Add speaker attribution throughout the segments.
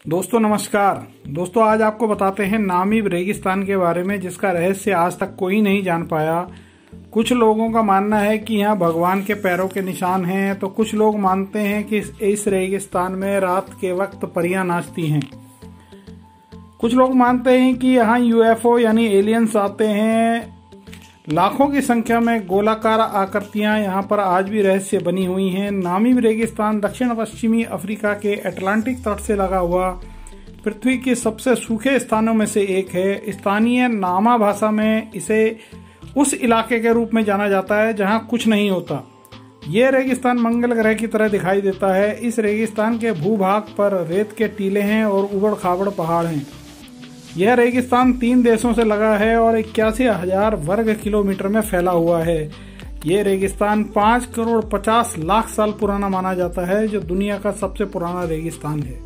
Speaker 1: दोस्तों नमस्कार। दोस्तों आज आपको बताते हैं नामीब रेगिस्तान के बारे में, जिसका रहस्य आज तक कोई नहीं जान पाया। कुछ लोगों का मानना है कि यहाँ भगवान के पैरों के निशान हैं, तो कुछ लोग मानते हैं कि इस रेगिस्तान में रात के वक्त परियां नाचती हैं। कुछ लोग मानते हैं कि यहाँ यूएफओ यानी एलियंस आते हैं। लाखों की संख्या में गोलाकार आकृतियां यहाँ पर आज भी रहस्य बनी हुई हैं। नामीब रेगिस्तान दक्षिण पश्चिमी अफ्रीका के अटलांटिक तट से लगा हुआ पृथ्वी के सबसे सूखे स्थानों में से एक है। स्थानीय नामा भाषा में इसे उस इलाके के रूप में जाना जाता है जहाँ कुछ नहीं होता। ये रेगिस्तान मंगल ग्रह की तरह दिखाई देता है। इस रेगिस्तान के भूभाग पर रेत के टीले हैं और उबड़ खाबड़ पहाड़ हैं। यह रेगिस्तान 3 देशों से लगा है और 81,000 वर्ग किलोमीटर में फैला हुआ है। यह रेगिस्तान 5 करोड़ 50 लाख साल पुराना माना जाता है, जो दुनिया का सबसे पुराना रेगिस्तान है।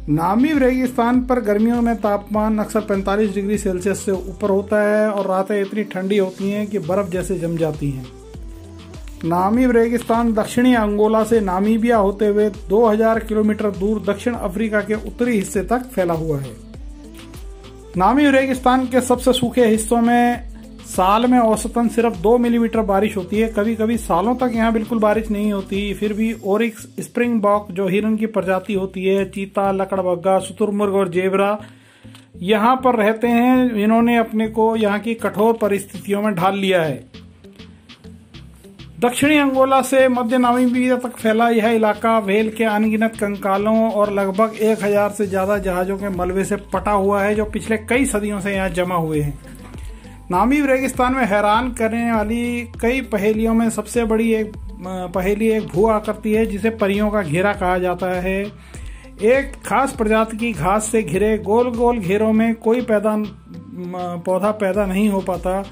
Speaker 1: नामीब रेगिस्तान पर गर्मियों में तापमान अक्सर 45 डिग्री सेल्सियस से ऊपर होता है और रातें इतनी ठंडी होती हैं कि बर्फ जैसे जम जाती हैं। नामीब रेगिस्तान दक्षिणी अंगोला से नामीबिया होते हुए 2000 किलोमीटर दूर दक्षिण अफ्रीका के उत्तरी हिस्से तक फैला हुआ है। नामीब रेगिस्तान के सबसे सूखे हिस्सों में साल में औसतन सिर्फ 2 मिलीमीटर बारिश होती है। कभी कभी सालों तक यहाँ बिल्कुल बारिश नहीं होती। फिर भी ओरिक्स, स्प्रिंगबॉक जो हिरन की प्रजाति होती है, चीता, लकड़बग्गा, शुतुरमुर्ग और जेबरा यहाँ पर रहते हैं। इन्होंने अपने को यहाँ की कठोर परिस्थितियों में ढाल लिया है। दक्षिणी अंगोला से मध्य नामीबिया तक फैला यह इलाका व्हेल के अनगिनत कंकालों और लगभग 1000 से ज्यादा जहाजों के मलबे से पटा हुआ है, जो पिछले कई सदियों से यहाँ जमा हुए हैं। नामीब रेगिस्तान में हैरान करने वाली कई पहेलियों में सबसे बड़ी एक पहेली एक भू आकृति है, जिसे परियों का घेरा कहा जाता है। एक खास प्रजाति की घास से घिरे गोल गोल घेरों में कोई पौधा पैदा नहीं हो पाता।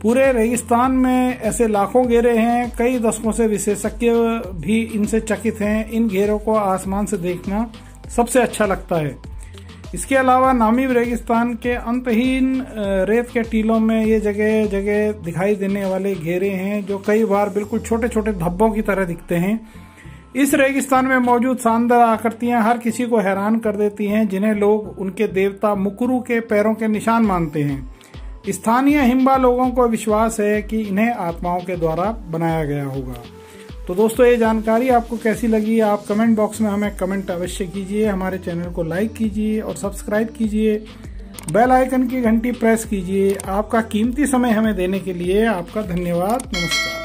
Speaker 1: पूरे रेगिस्तान में ऐसे लाखों घेरे हैं। कई दशकों से विशेषज्ञ भी इनसे चकित हैं। इन घेरों को आसमान से देखना सबसे अच्छा लगता है। इसके अलावा नामीब रेगिस्तान के अंतहीन रेत के टीलों में ये जगह जगह दिखाई देने वाले घेरे हैं, जो कई बार बिल्कुल छोटे छोटे धब्बों की तरह दिखते हैं। इस रेगिस्तान में मौजूद शानदार आकृतियां हर किसी को हैरान कर देती हैं, जिन्हें लोग उनके देवता मुकुरु के पैरों के निशान मानते हैं। स्थानीय हिम्बा लोगों को विश्वास है कि इन्हें आत्माओं के द्वारा बनाया गया होगा। तो दोस्तों ये जानकारी आपको कैसी लगी, आप कमेंट बॉक्स में हमें कमेंट अवश्य कीजिए। हमारे चैनल को लाइक कीजिए और सब्सक्राइब कीजिए। बेल आइकन की घंटी प्रेस कीजिए। आपका कीमती समय हमें देने के लिए आपका धन्यवाद। नमस्कार।